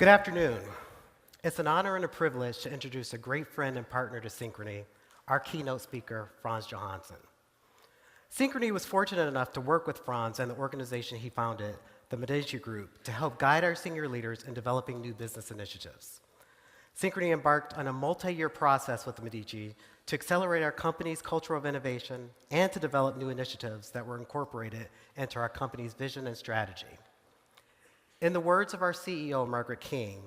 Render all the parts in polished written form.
Good afternoon. It's an honor and a privilege to introduce a great friend and partner to Synchrony, our keynote speaker, Frans Johansson. Synchrony was fortunate enough to work with Frans and the organization he founded, the Medici Group, to help guide our senior leaders in developing new business initiatives. Synchrony embarked on a multi-year process with the Medici to accelerate our company's culture of innovation and to develop new initiatives that were incorporated into our company's vision and strategy. In the words of our CEO, Margaret King,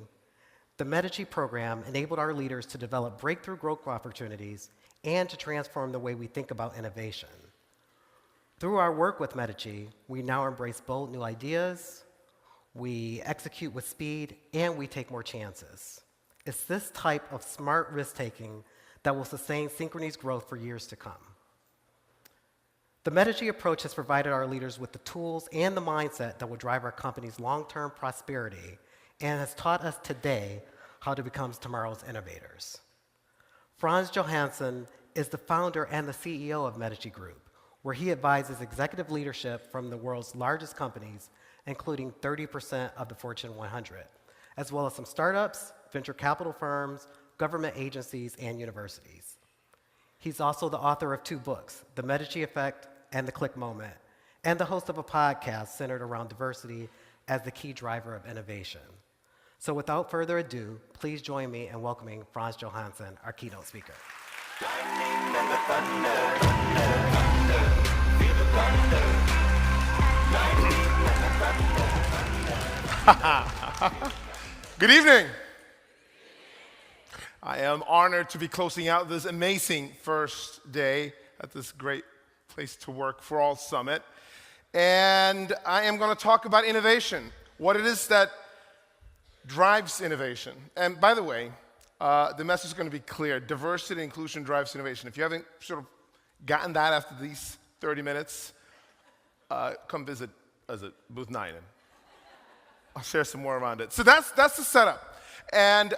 the Medici program enabled our leaders to develop breakthrough growth opportunities and to transform the way we think about innovation. Through our work with Medici, we now embrace bold new ideas, we execute with speed, and we take more chances. It's this type of smart risk-taking that will sustain Synchrony's growth for years to come. The Medici approach has provided our leaders with the tools and the mindset that will drive our company's long-term prosperity and has taught us today how to become tomorrow's innovators. Frans Johansson is the founder and the CEO of Medici Group, where he advises executive leadership from the world's largest companies, including 30% of the Fortune 100, as well as some startups, venture capital firms, government agencies, and universities. He's also the author of 2 books, The Medici Effect and The Click Moment, and the host of a podcast centered around diversity as the key driver of innovation. So without further ado, please join me in welcoming Frans Johansson, our keynote speaker. Good evening. I am honored to be closing out this amazing first day at this great place to work for All Summit. And I am going to talk about innovation, what it is that drives innovation. And by the way, the message is going to be clear. Diversity and inclusion drives innovation. If you haven't sort of gotten that after these 30 minutes, come visit us at booth 9 and I'll share some more around it. So that's the setup. And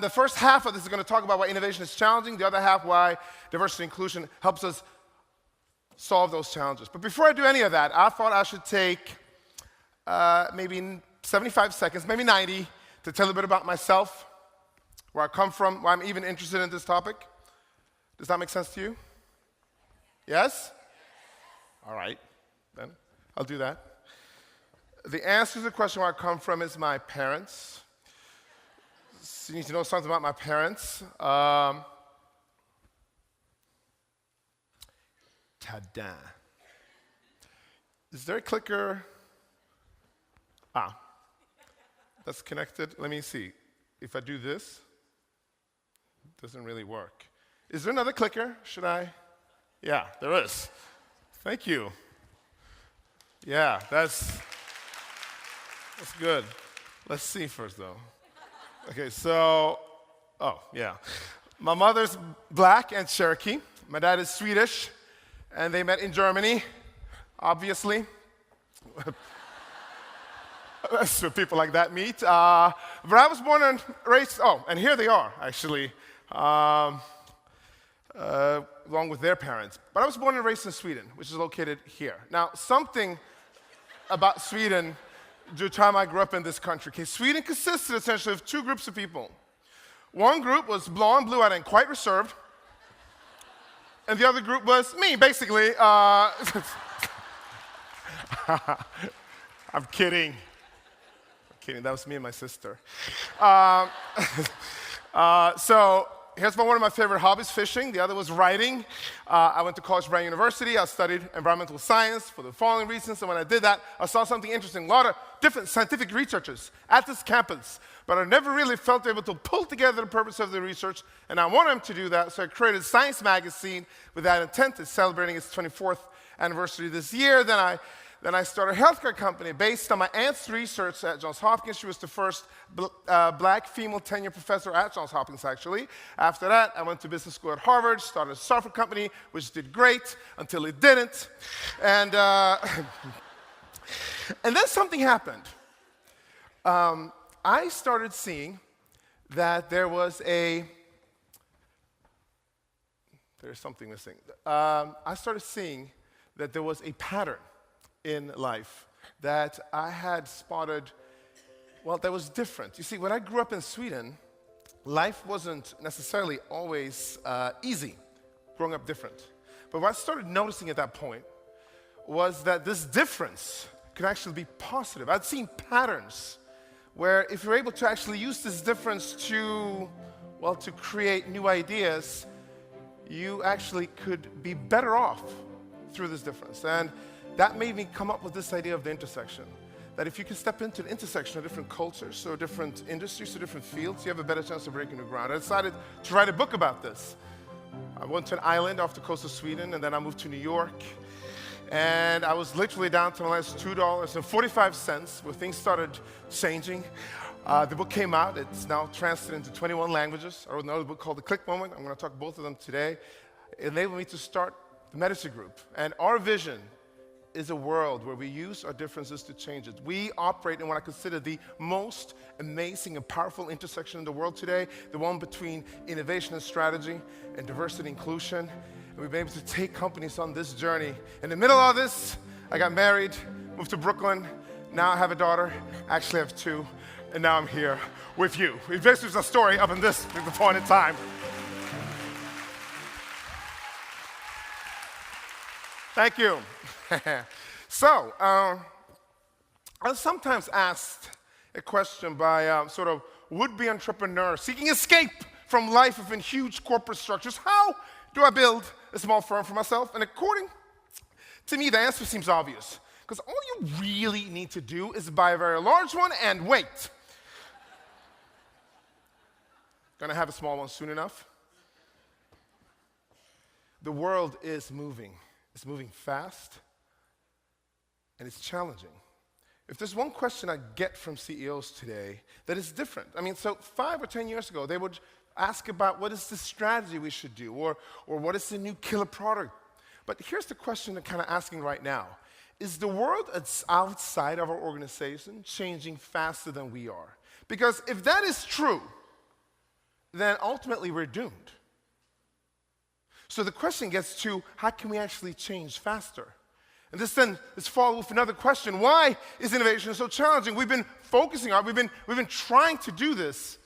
the first half of this is going to talk about why innovation is challenging, the other half why diversity and inclusion helps us solve those challenges. But before I do any of that, I thought I should take maybe 75 seconds, maybe 90, to tell a bit about myself, where I come from, why I'm even interested in this topic. Does that make sense to you? Yes? All right, then I'll do that. The answer to the question where I come from is my parents. So you need to know something about my parents. Ta-da. Is there a clicker? That's connected. Let me see. If I do this, it doesn't really work. Is there another clicker? Should I? Yeah, there is. Thank you. Yeah, that's good. Let's see first, though. Okay, so, my mother's black and Cherokee. My dad is Swedish, and they met in Germany, obviously. That's where people like that meet. But I was born and raised, and here they are, actually, along with their parents. But I was born and raised in Sweden, which is located here. Now, something about Sweden during the time I grew up in this country. Okay, Sweden consisted essentially of 2 groups of people. One group was blonde, blue-eyed, and quite reserved. And the other group was me, basically. I'm kidding. That was me and my sister. So here's one of my favorite hobbies, fishing. The other was writing. I went to college at Brown University. I studied environmental science for the following reasons. And when I did that, I saw something interesting. A lot of different scientific researchers at this campus. But I never really felt able to pull together the purpose of the research. And I wanted them to do that. So I created Science Magazine with that intent. It's celebrating its 24th anniversary this year. Then I started a healthcare company based on my aunt's research at Johns Hopkins. She was the first black female tenure professor at Johns Hopkins, actually. After that, I went to business school at Harvard, started a software company, which did great until it didn't. And, and then something happened. I started seeing that there's something missing. I started seeing that there was a pattern in life that I had spotted well, that was different. You see, when I grew up in Sweden, life wasn't necessarily always easy, growing up different. But what I started noticing at that point was that this difference could actually be positive. I'd seen patterns where if you're able to actually use this difference to, well, to create new ideas, you actually could be better off through this difference. And that made me come up with this idea of the intersection. That if you can step into the intersection of different cultures or different industries or different fields, you have a better chance of breaking new ground. I decided to write a book about this. I went to an island off the coast of Sweden, and then I moved to New York. And I was literally down to my last $2.45 where things started changing. The book came out. It's now translated into 21 languages. I wrote another book called The Click Moment. I'm going to talk both of them today. It enabled me to start the Medici Group. And our vision is a world where we use our differences to change it. We operate in what I consider the most amazing and powerful intersection in the world today, the one between innovation and strategy and diversity and inclusion. And we've been able to take companies on this journey. In the middle of this, I got married, moved to Brooklyn. Now I have a daughter. Actually, I have two. And now I'm here with you. This is a story up in this point in time. Thank you. So, I was sometimes asked a question by sort of would-be entrepreneurs seeking escape from life within huge corporate structures. How do I build a small firm for myself? And according to me, the answer seems obvious. Because all you really need to do is buy a very large one and wait. Gonna have a small one soon enough. The world is moving. It's moving fast, and it's challenging. If there's one question I get from CEOs today that is different, I mean, so 5 or 10 years ago, they would ask about what is the strategy we should do, or what is the new killer product. But here's the question they're kind of asking right now. Is the world outside of our organization changing faster than we are? Because if that is true, then ultimately we're doomed. So the question gets to, how can we actually change faster? And this then is followed with another question. Why is innovation so challenging? We've been focusing on, we've been trying to do this.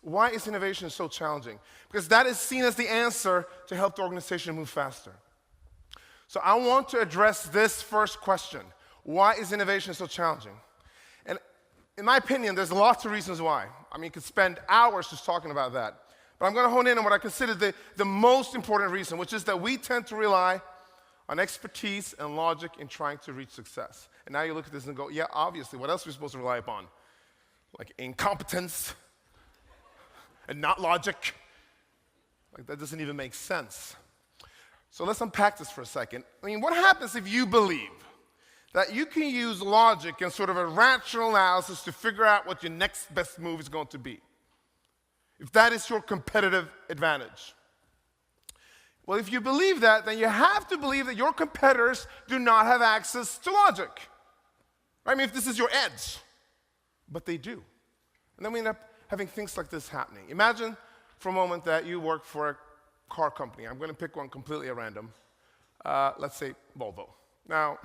Why is innovation so challenging? Because that is seen as the answer to help the organization move faster. So I want to address this first question. Why is innovation so challenging? And in my opinion, there's lots of reasons why. I mean, you could spend hours just talking about that. But I'm going to hone in on what I consider the most important reason, which is that we tend to rely on expertise and logic in trying to reach success. And now you look at this and go, yeah, obviously, what else are we supposed to rely upon? Like incompetence and not logic? Like that doesn't even make sense. So let's unpack this for a second. I mean, what happens if you believe that you can use logic and sort of a rational analysis to figure out what your next best move is going to be? If that is your competitive advantage. Well, if you believe that, then you have to believe that your competitors do not have access to logic. I mean, if this is your edge. But they do. And then we end up having things like this happening. Imagine for a moment that you work for a car company. I'm going to pick one completely at random. Let's say Volvo. Now,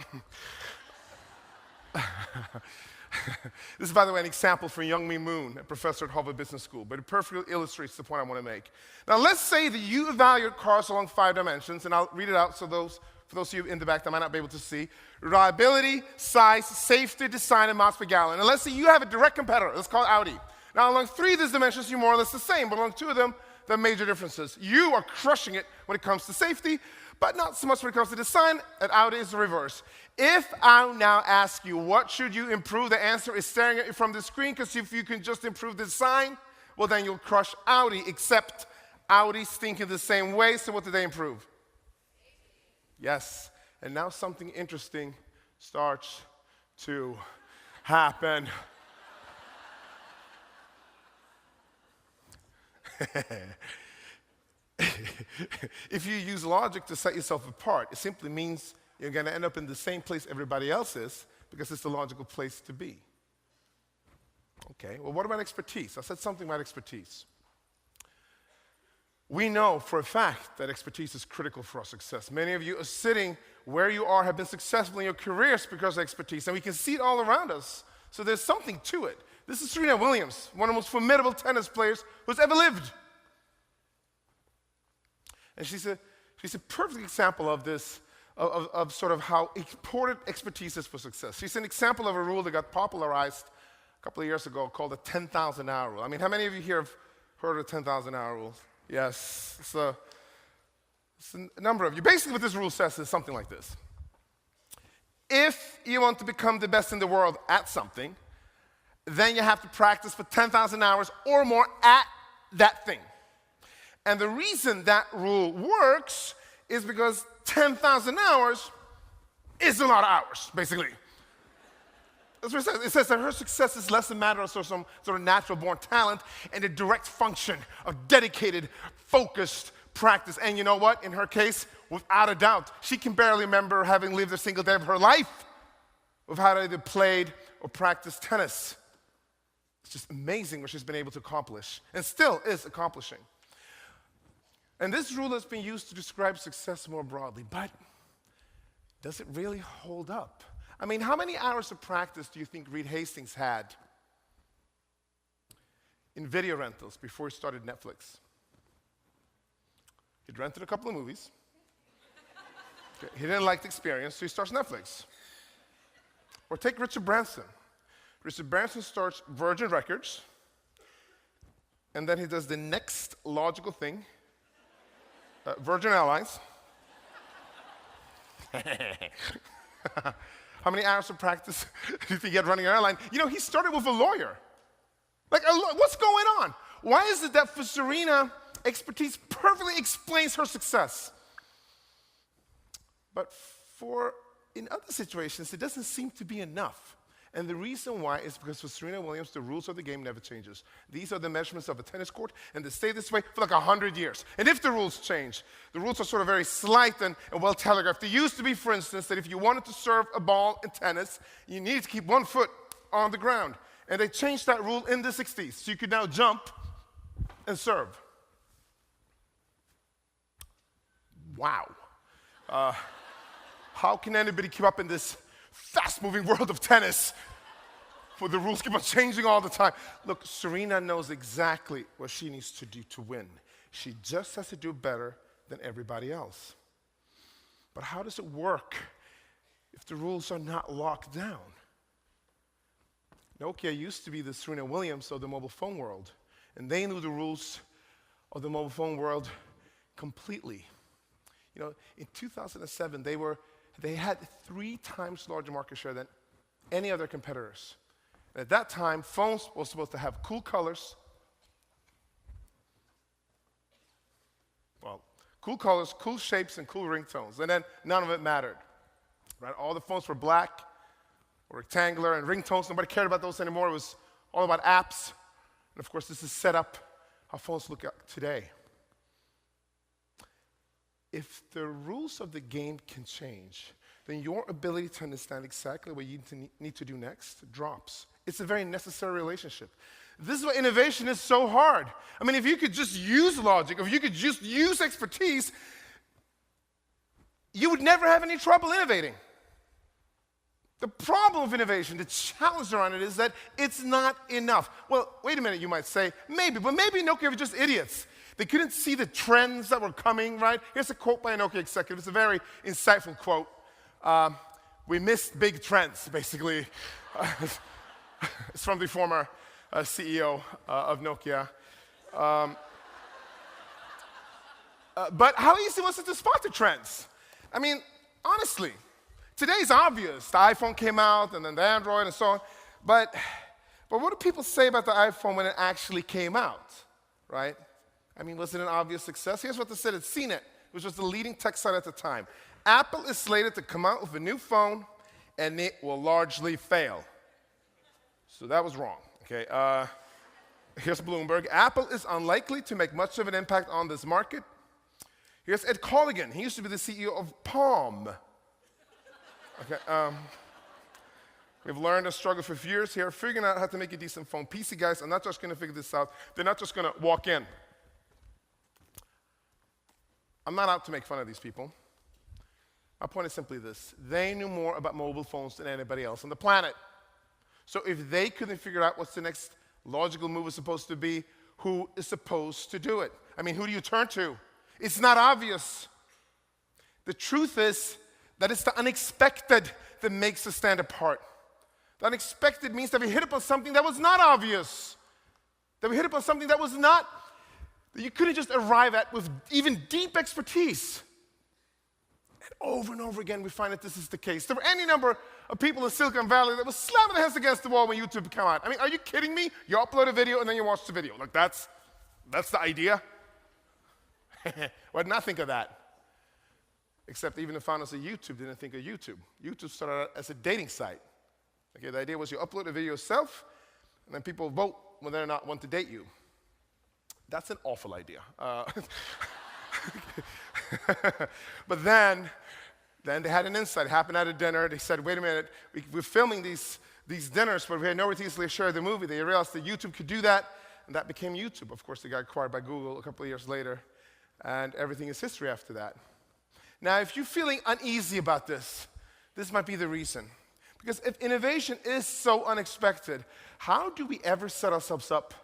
this is, by the way, an example from Youngmi Moon, a professor at Harvard Business School, but it perfectly illustrates the point I want to make. Now, let's say that you evaluate cars along 5 dimensions, and I'll read it out so for those of you in the back that might not be able to see. Reliability, size, safety, design, and miles per gallon. And let's say you have a direct competitor. Let's call it Audi. Now, along 3 of these dimensions, you're more or less the same, but along 2 of them, there are major differences. You are crushing it when it comes to safety, but not so much when it comes to design. At Audi, it's the reverse. If I now ask you, what should you improve? The answer is staring at you from the screen, because if you can just improve the design, well, then you'll crush Audi, except Audi's thinking the same way, so what did they improve? Yes, and now something interesting starts to happen. If you use logic to set yourself apart, it simply means you're going to end up in the same place everybody else is, because it's the logical place to be. Okay, well, what about expertise? I said something about expertise. We know for a fact that expertise is critical for our success. Many of you are sitting where you are, have been successful in your careers because of expertise, and we can see it all around us. So there's something to it. This is Serena Williams, one of the most formidable tennis players who's ever lived. And she's a perfect example of this, of sort of how important expertise is for success. She's an example of a rule that got popularized a couple of years ago called the 10,000-hour rule. I mean, how many of you here have heard of the 10,000-hour rule? Yes, it's a number of you. Basically what this rule says is something like this. If you want to become the best in the world at something, then you have to practice for 10,000 hours or more at that thing. And the reason that rule works is because 10,000 hours is a lot of hours, basically. That's what it says. It says that her success is less a matter of some sort of natural-born talent and a direct function of dedicated, focused practice. And you know what? In her case, without a doubt, she can barely remember having lived a single day of her life without either played or practiced tennis. It's just amazing what she's been able to accomplish and still is accomplishing. And this rule has been used to describe success more broadly, but does it really hold up? I mean, how many hours of practice do you think Reed Hastings had in video rentals before he started Netflix? He'd rented a couple of movies. Okay, he didn't like the experience, so he starts Netflix. Or take Richard Branson. Richard Branson starts Virgin Records, and then he does the next logical thing, Virgin Airlines. How many hours of practice do you think he had running an airline? You know, he started with a lawyer. Like, what's going on? Why is it that for Serena, expertise perfectly explains her success? But in other situations, it doesn't seem to be enough. And the reason why is because for Serena Williams, the rules of the game never changes. These are the measurements of a tennis court, and they stay this way for like 100 years. And if the rules change, the rules are sort of very slight and well telegraphed. They used to be, for instance, that if you wanted to serve a ball in tennis, you needed to keep one foot on the ground. And they changed that rule in the 60s, so you could now jump and serve. Wow. How can anybody keep up in this fast-moving world of tennis where the rules keep on changing all the time? Look, Serena knows exactly what she needs to do to win. She just has to do better than everybody else. But how does it work if the rules are not locked down? Nokia used to be the Serena Williams of the mobile phone world, and they knew the rules of the mobile phone world completely. You know, in 2007, they had 3 times larger market share than any other competitors. And at that time, phones were supposed to have cool colors. Well, cool colors, cool shapes, and cool ringtones. And then none of it mattered. Right? All the phones were black or rectangular, and ringtones, nobody cared about those anymore. It was all about apps. And of course, this is set up how phones look today. If the rules of the game can change, then your ability to understand exactly what you need to do next drops. It's a very necessary relationship. This is why innovation is so hard. I mean, if you could just use logic, if you could just use expertise, you would never have any trouble innovating. The problem with innovation, the challenge around it is that it's not enough. Well, wait a minute, you might say, maybe, but maybe Nokia were just idiots. They couldn't see the trends that were coming, right? Here's a quote by a Nokia executive. It's a very insightful quote. We missed big trends, basically. It's from the former CEO of Nokia. But how easy was it to spot the trends? I mean, honestly, today's obvious. The iPhone came out, and then the Android, and so on. But what do people say about the iPhone when it actually came out, right? I mean, was it an obvious success? Here's what they said at CNET, which was the leading tech site at the time. Apple is slated to come out with a new phone, and it will largely fail. So that was wrong, okay? Here's Bloomberg. Apple is unlikely to make much of an impact on this market. Here's Ed Colligan. He used to be the CEO of Palm. Okay, we've learned to struggle for years here, figuring out how to make a decent phone. PC guys are not just going to figure this out. They're not just going to walk in. I'm not out to make fun of these people. My point is simply this. They knew more about mobile phones than anybody else on the planet. So if they couldn't figure out what's the next logical move is supposed to be, who is supposed to do it? I mean, who do you turn to? It's not obvious. The truth is that it's the unexpected that makes us stand apart. The unexpected means that we hit upon something that was not obvious. That we hit upon something that was not, that you couldn't just arrive at with even deep expertise. And over again, we find that this is the case. There were any number of people in Silicon Valley that was slamming their heads against the wall when YouTube came out. I mean, are you kidding me? You upload a video and then you watch the video. Like, that's the idea? Well, I did not think of that. Except even the founders of YouTube didn't think of YouTube. YouTube started out as a dating site. Okay, the idea was you upload a video yourself, and then people vote whether or not want to date you. That's an awful idea. But then they had an insight. It happened at a dinner. They said, wait a minute, we're filming these dinners, but we had nowhere to easily share the movie. They realized that YouTube could do that, and that became YouTube. Of course, they got acquired by Google a couple of years later, and everything is history after that. Now, if you're feeling uneasy about this might be the reason. Because if innovation is so unexpected, how do we ever set ourselves up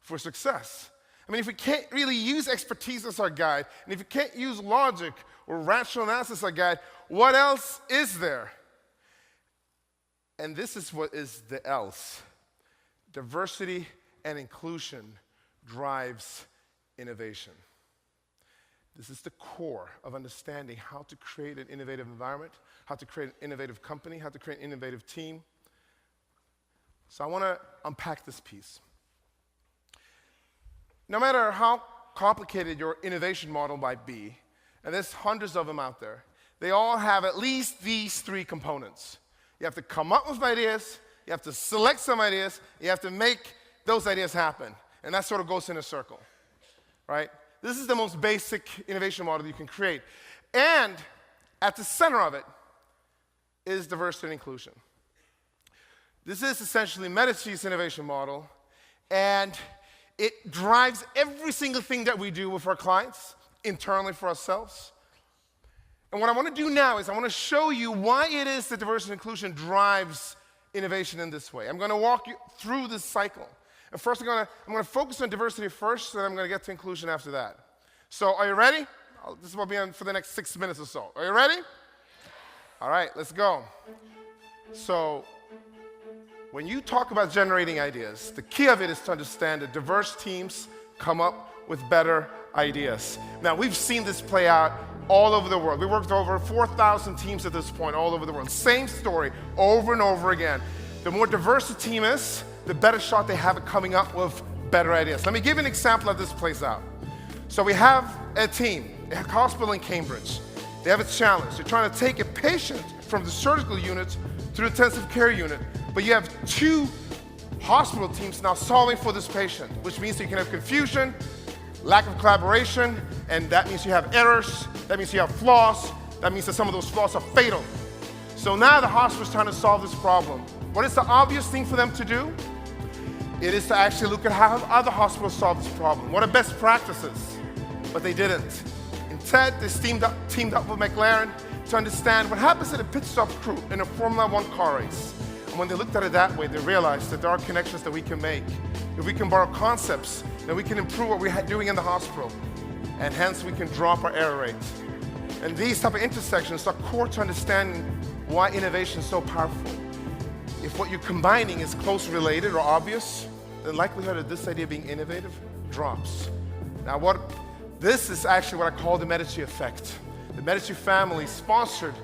for success? I mean, if we can't really use expertise as our guide, and if we can't use logic or rational analysis as our guide, what else is there? And this is what is the else. Diversity and inclusion drives innovation. This is the core of understanding how to create an innovative environment, how to create an innovative company, how to create an innovative team. So I want to unpack this piece. No matter how complicated your innovation model might be, and there's hundreds of them out there, they all have at least these three components. You have to come up with ideas, you have to select some ideas, you have to make those ideas happen. And that sort of goes in a circle, right? This is the most basic innovation model you can create. And at the center of it is diversity and inclusion. This is essentially Medici's innovation model, and it drives every single thing that we do with our clients, internally for ourselves. And what I want to do now is I want to show you why it is that diversity and inclusion drives innovation in this way. I'm going to walk you through this cycle. And first, I'm going to focus on diversity first, and I'm going to get to inclusion after that. So, are you ready? This will be on for the next 6 minutes or so. Are you ready? All right, let's go. So, when you talk about generating ideas, the key of it is to understand that diverse teams come up with better ideas. Now, we've seen this play out all over the world. We worked with over 4,000 teams at this point all over the world. Same story over and over again. The more diverse the team is, the better shot they have at coming up with better ideas. Let me give you an example of this plays out. So we have a team, a hospital in Cambridge. They have a challenge. They're trying to take a patient from the surgical unit to the intensive care unit, but you have two hospital teams now solving for this patient, which means you can have confusion, lack of collaboration, and that means you have errors, that means you have flaws, that means that some of those flaws are fatal. So now the hospital is trying to solve this problem. What is the obvious thing for them to do? It is to actually look at how other hospitals solve this problem. What are best practices? But they didn't. Instead, they teamed up with McLaren to understand what happens in a pit stop crew in a Formula One car race. And when they looked at it that way, they realized that there are connections that we can make. If we can borrow concepts, then we can improve what we're doing in the hospital. And hence, we can drop our error rate. And these type of intersections are core to understanding why innovation is so powerful. If what you're combining is closely related or obvious, the likelihood of this idea being innovative drops. Now, this is actually what I call the Medici Effect. The Medici family sponsored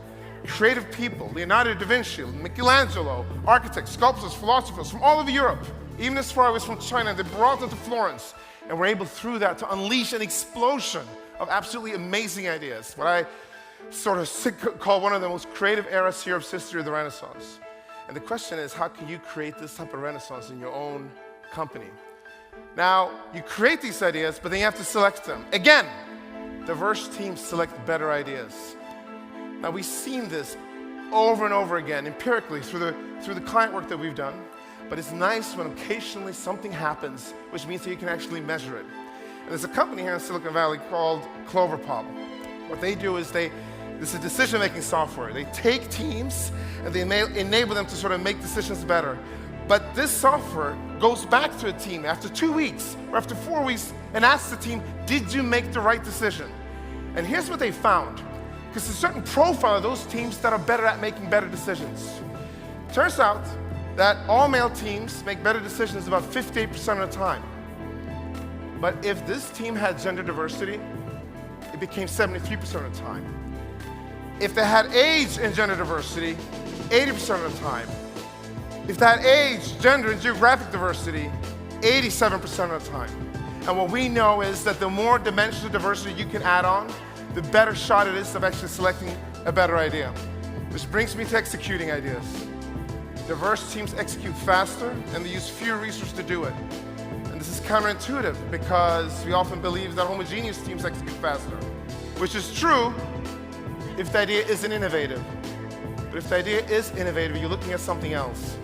creative people, Leonardo da Vinci, Michelangelo, architects, sculptors, philosophers from all over Europe, even as far as from China. They brought them to Florence, and were able through that to unleash an explosion of absolutely amazing ideas. What I sort of call one of the most creative eras here of history of the Renaissance. And the question is, how can you create this type of renaissance in your own company? Now, you create these ideas, but then you have to select them. Again, diverse teams select better ideas. Now, we've seen this over and over again, empirically, through the client work that we've done. But it's nice when occasionally something happens, which means that you can actually measure it. And there's a company here in Silicon Valley called Cloverpop. What they do is this is decision-making software. They take teams and they enable them to sort of make decisions better. But this software goes back to a team after 2 weeks or after 4 weeks and asks the team, did you make the right decision? And here's what they found. Because there's a certain profile of those teams that are better at making better decisions. Turns out that all male teams make better decisions about 58% of the time. But if this team had gender diversity, it became 73% of the time. If they had age and gender diversity, 80% of the time. If they had age, gender, and geographic diversity, 87% of the time. And what we know is that the more dimensions of diversity you can add on, the better shot it is of actually selecting a better idea. Which brings me to executing ideas. Diverse teams execute faster, and they use fewer resources to do it. And this is counterintuitive because we often believe that homogeneous teams execute faster, which is true if the idea isn't innovative. But if the idea is innovative, you're looking at something else.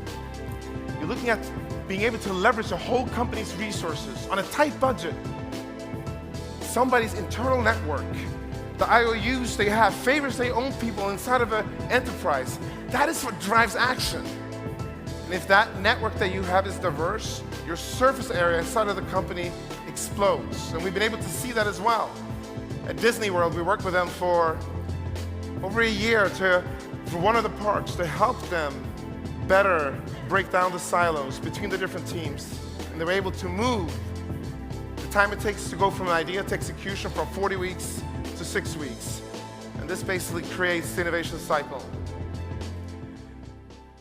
You're looking at being able to leverage a whole company's resources on a tight budget, somebody's internal network, the IOUs they have, favors they own people inside of an enterprise. That is what drives action. And if that network that you have is diverse, your surface area inside of the company explodes. And we've been able to see that as well. At Disney World, we worked with them for over a year for one of the parks to help them better break down the silos between the different teams. And they were able to move the time it takes to go from an idea to execution from 40 weeks to 6 weeks. And this basically creates the innovation cycle.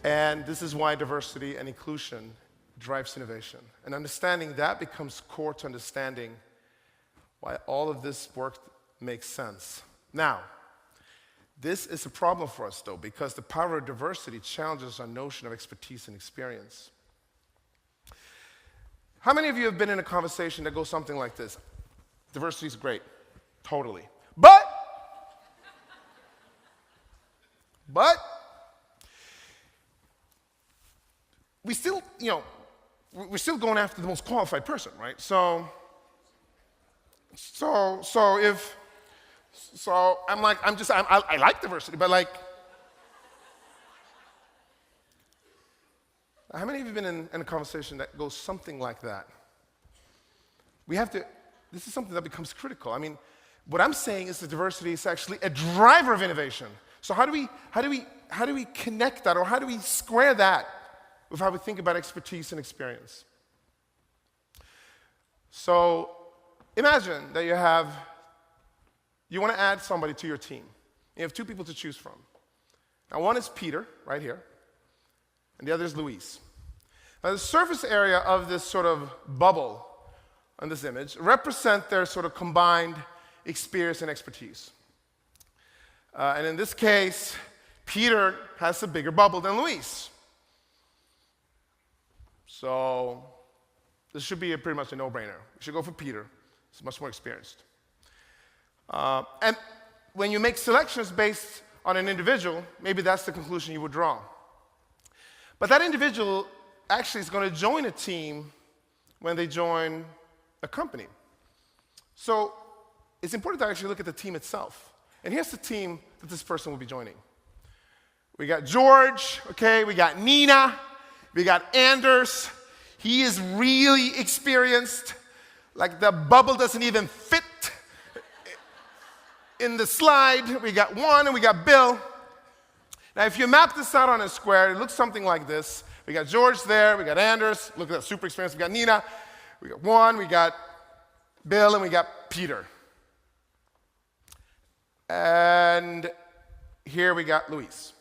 And this is why diversity and inclusion drives innovation. And understanding that becomes core to understanding why all of this work makes sense. Now, this is a problem for us, though, because the power of diversity challenges our notion of expertise and experience. How many of you have been in a conversation that goes something like this? Diversity is great, totally. But, we still, we're still going after the most qualified person, right? So I'm like, I like diversity, but like, how many of you have been in a conversation that goes something like that? This is something that becomes critical. I mean, what I'm saying is that diversity is actually a driver of innovation. So how do we connect that, or how do we square that with how we think about expertise and experience? So imagine that you want to add somebody to your team. You have 2 people to choose from. Now, one is Peter, right here, and the other is Louise. Now, the surface area of this sort of bubble on this image represent their sort of combined experience and expertise. And in this case, Peter has a bigger bubble than Louise. So this should be pretty much a no-brainer. We should go for Peter. He's much more experienced. And when you make selections based on an individual, maybe that's the conclusion you would draw. But that individual actually is going to join a team when they join a company. So it's important to actually look at the team itself. And here's the team that this person will be joining. We got George, okay, we got Nina, we got Anders. He is really experienced. Like the bubble doesn't even fit in the slide. We got Juan and we got Bill. Now, if you map this out on a square, it looks something like this. We got George there, we got Anders, look at that super experience. We got Nina, we got Juan, we got Bill, and we got Peter. And here we got Louise.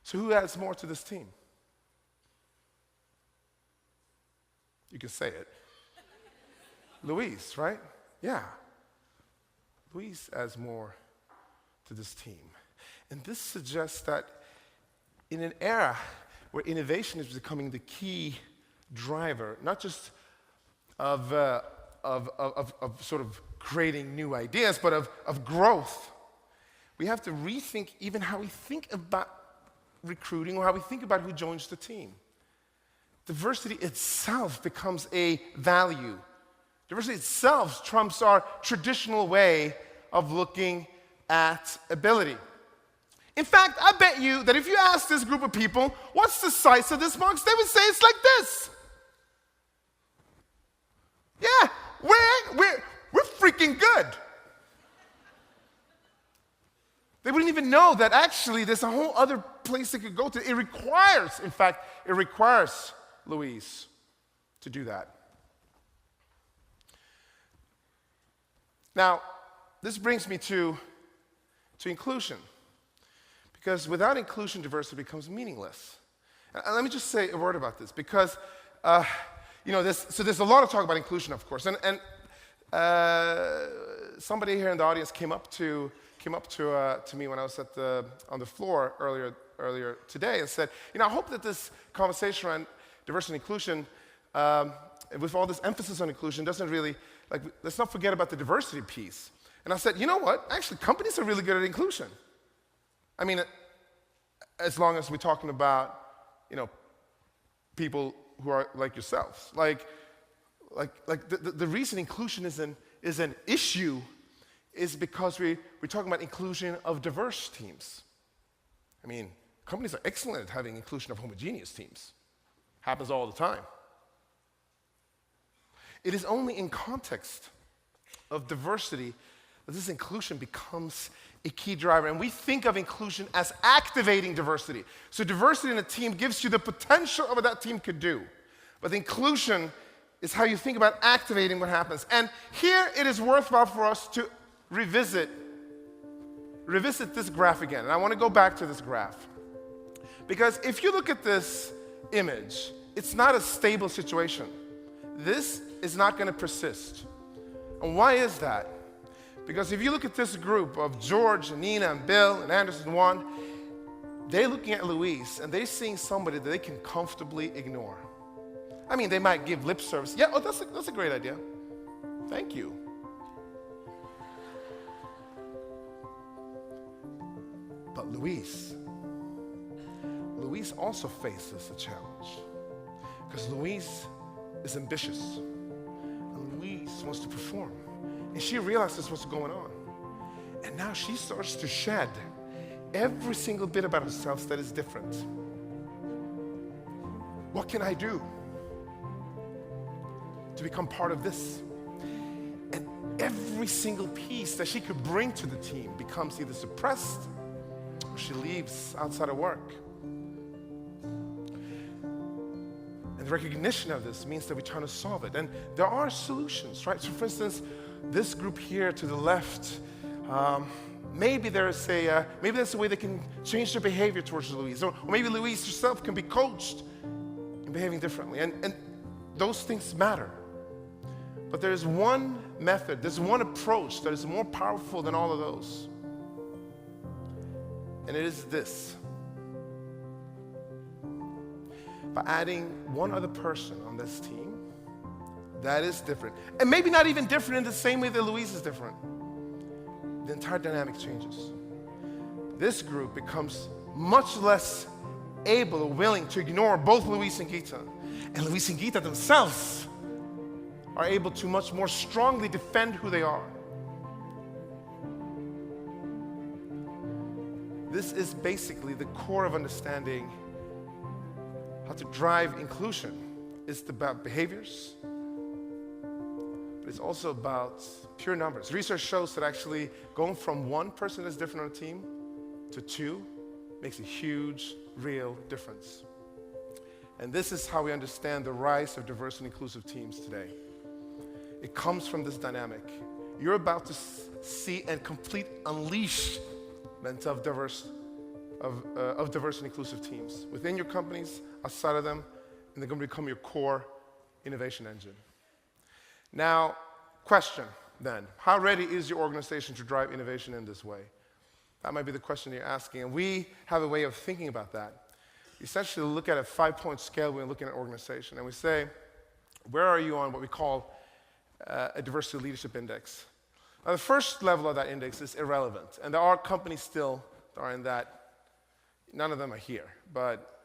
So who adds more to this team? You can say it. Louise, right? Yeah. Louise adds more to this team. And this suggests that in an era where innovation is becoming the key driver, not just of sort of creating new ideas, but of growth, we have to rethink even how we think about recruiting or how we think about who joins the team. Diversity itself becomes a value. Diversity itself trumps our traditional way of looking at ability. In fact, I bet you that if you ask this group of people, what's the size of this box, they would say it's like this. Yeah, we're freaking good. They wouldn't even know that actually there's a whole other place they could go to. It requires Louise to do that. Now, this brings me to inclusion. Because without inclusion, diversity becomes meaningless. And let me just say a word about this, because there's a lot of talk about inclusion, of course. And somebody here in the audience came up to me when I was on the floor earlier today and said, I hope that this conversation around diversity and inclusion, with all this emphasis on inclusion, doesn't really, let's not forget about the diversity piece. And I said, you know what? Actually, companies are really good at inclusion. I mean, as long as we're talking about, people who are like yourselves. The reason inclusion is an issue is because we're talking about inclusion of diverse teams. I mean, companies are excellent at having inclusion of homogeneous teams. Happens all the time. It is only in context of diversity that this inclusion becomes a key driver. And we think of inclusion as activating diversity. So diversity in a team gives you the potential of what that team could do. But inclusion is how you think about activating what happens. And here it is worthwhile for us to revisit this graph again. And I want to go back to this graph. Because if you look at this image, it's not a stable situation. This is not going to persist. And why is that? Because if you look at this group of George, and Nina, and Bill, and Anderson, Juan, they're looking at Louise, and they're seeing somebody that they can comfortably ignore. I mean, they might give lip service. Yeah, oh, that's a great idea. Thank you. But Louise also faces a challenge. Because Louise is ambitious. And Louise wants to perform. And she realizes what's going on. And now she starts to shed every single bit about herself that is different. What can I do to become part of this? And every single piece that she could bring to the team becomes either suppressed or she leaves outside of work. And the recognition of this means that we're trying to solve it. And there are solutions, right? So for instance, this group here to the left, maybe there's a way they can change their behavior towards Louise. Or maybe Louise herself can be coached in behaving differently. And those things matter. But there's one method, there's one approach that is more powerful than all of those. And it is this. By adding one other person on this team, that is different. And maybe not even different in the same way that Louise is different. The entire dynamic changes. This group becomes much less able or willing to ignore both Louise and Gita. And Louise and Gita themselves are able to much more strongly defend who they are. This is basically the core of understanding how to drive inclusion. It's about behaviors, but it's also about pure numbers. Research shows that actually going from one person that's different on a team to two makes a huge, real difference. And this is how we understand the rise of diverse and inclusive teams today. It comes from this dynamic. You're about to see a complete unleashment of diverse and inclusive teams within your companies, outside of them, and they're going to become your core innovation engine. Now, question then, how ready is your organization to drive innovation in this way? That might be the question you're asking, and we have a way of thinking about that. We essentially look at a 5-point scale when we're looking at an organization, and we say, where are you on what we call a diversity leadership index? Now, the first level of that index is irrelevant, and there are companies still that are in that. None of them are here, but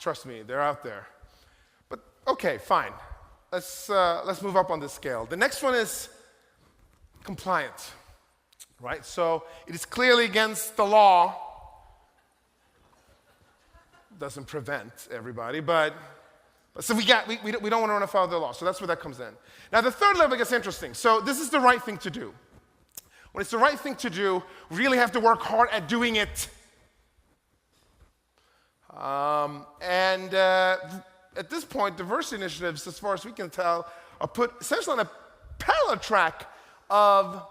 trust me, they're out there. But okay, fine. Let's move up on this scale. The next one is compliant. right? So it is clearly against the law. Doesn't prevent everybody, but so we don't want to run afoul of the law. So that's where that comes in. Now the third level gets interesting. So this is the right thing to do. When it's the right thing to do, we really have to work hard at doing it. At this point, diversity initiatives, as far as we can tell, are put essentially on a parallel track of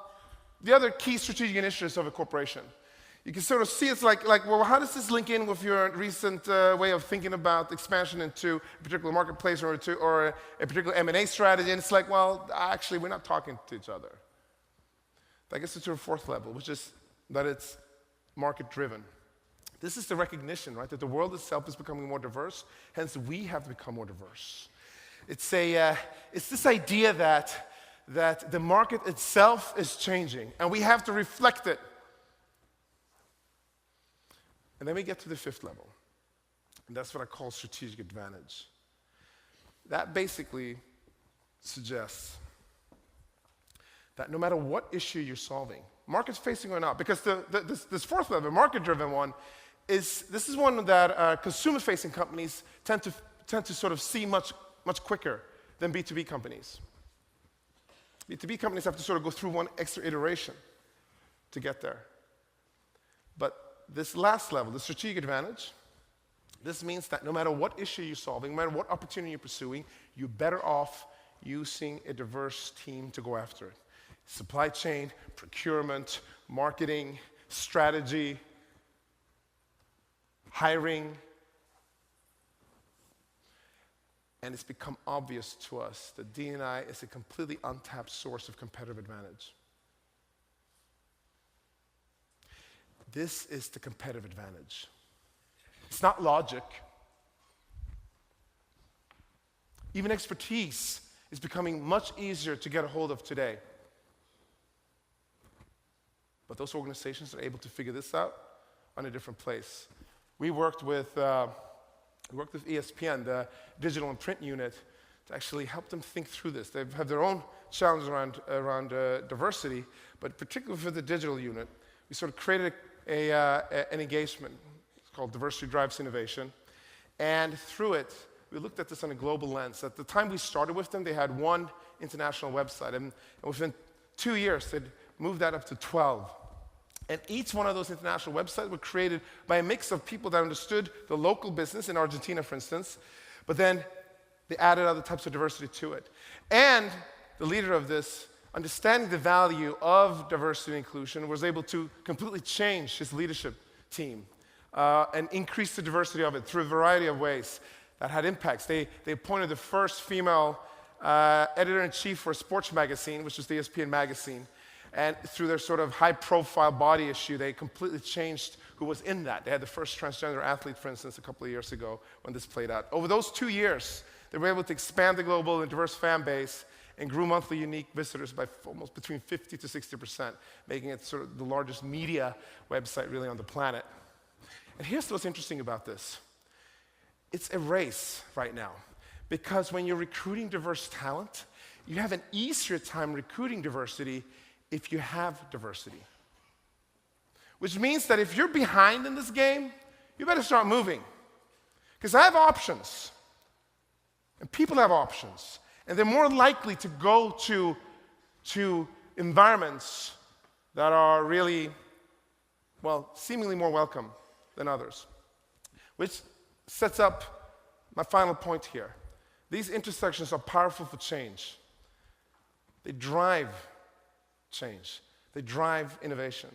the other key strategic initiatives of a corporation. You can sort of see it's like, well, how does this link in with your recent way of thinking about expansion into a particular marketplace or a particular M&A strategy? And it's like, well, actually, we're not talking to each other. That gets to a fourth level, which is that it's market-driven. This is the recognition, right, that the world itself is becoming more diverse, hence we have to become more diverse. It's this idea that the market itself is changing, and we have to reflect it. And then we get to the fifth level, and that's what I call strategic advantage. That basically suggests that no matter what issue you're solving, market's facing or not, because this fourth level, market-driven one, this is one that consumer-facing companies tend to sort of see much quicker than B2B companies. B2B companies have to sort of go through one extra iteration to get there. But this last level, the strategic advantage, this means that no matter what issue you're solving, no matter what opportunity you're pursuing, you're better off using a diverse team to go after it. Supply chain, procurement, marketing, strategy, hiring. And it's become obvious to us that D&I is a completely untapped source of competitive advantage. This is the competitive advantage. It's not logic. Even expertise is becoming much easier to get a hold of today. But those organizations that are able to figure this out are in a different place. We worked with ESPN, the digital and print unit, to actually help them think through this. They have their own challenges around diversity, but particularly for the digital unit, we sort of created an engagement. It's called Diversity Drives Innovation. And through it, we looked at this on a global lens. At the time we started with them, they had one international website. And within 2 years, they'd moved that up to 12. And each one of those international websites were created by a mix of people that understood the local business, in Argentina, for instance, but then they added other types of diversity to it. And the leader of this, understanding the value of diversity and inclusion, was able to completely change his leadership team and increase the diversity of it through a variety of ways that had impacts. They appointed the first female editor-in-chief for a sports magazine, which was the ESPN magazine. And through their sort of high-profile body issue, they completely changed who was in that. They had the first transgender athlete, for instance, a couple of years ago when this played out. Over those 2 years, they were able to expand the global and diverse fan base and grew monthly unique visitors by almost between 50 to 60%, making it sort of the largest media website really on the planet. And here's what's interesting about this. It's a race right now, because when you're recruiting diverse talent, you have an easier time recruiting diversity if you have diversity. Which means that if you're behind in this game, you better start moving. Because I have options, and people have options, and they're more likely to go to environments that are really, well, seemingly more welcome than others. Which sets up my final point here. These intersections are powerful for change. They drive change. They drive innovation.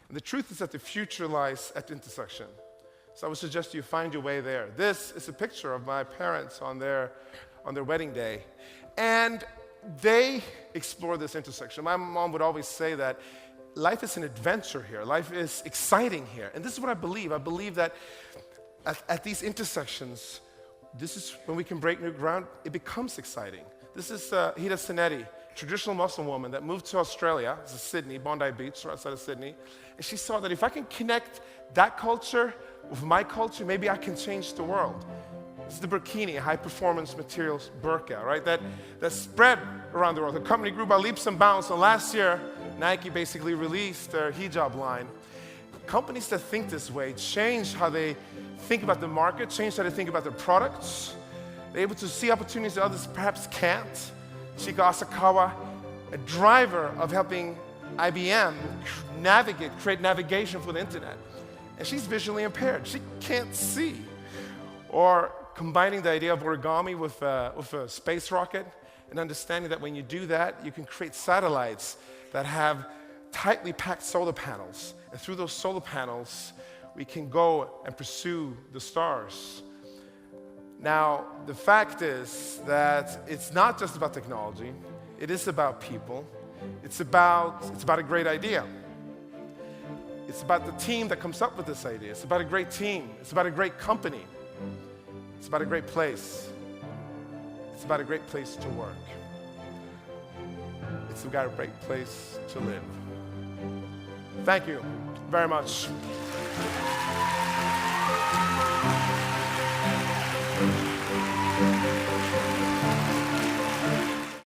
And the truth is that the future lies at the intersection. So I would suggest you find your way there. This is a picture of my parents on their wedding day. And they explore this intersection. My mom would always say that life is an adventure here. Life is exciting here. And this is what I believe. I believe that at these intersections, this is when we can break new ground, it becomes exciting. This is Hida Sinetti, traditional Muslim woman that moved to Australia, this is Sydney, Bondi Beach, right outside of Sydney, and she saw that if I can connect that culture with my culture, maybe I can change the world. This is the burkini, a high-performance materials burqa, right, that spread around the world. The company grew by leaps and bounds, and last year, Nike basically released their hijab line. Companies that think this way change how they think about the market, change how they think about their products. They're able to see opportunities that others perhaps can't. Chika Asakawa, a driver of helping IBM create navigation for the internet. And she's visually impaired. She can't see. Or combining the idea of origami with a space rocket and understanding that when you do that, you can create satellites that have tightly packed solar panels. And through those solar panels, we can go and pursue the stars. Now, the fact is that it's not just about technology. It is about people. It's about a great idea. It's about the team that comes up with this idea. It's about a great team. It's about a great company. It's about a great place. It's about a great place to work. It's about a great place to live. Thank you very much.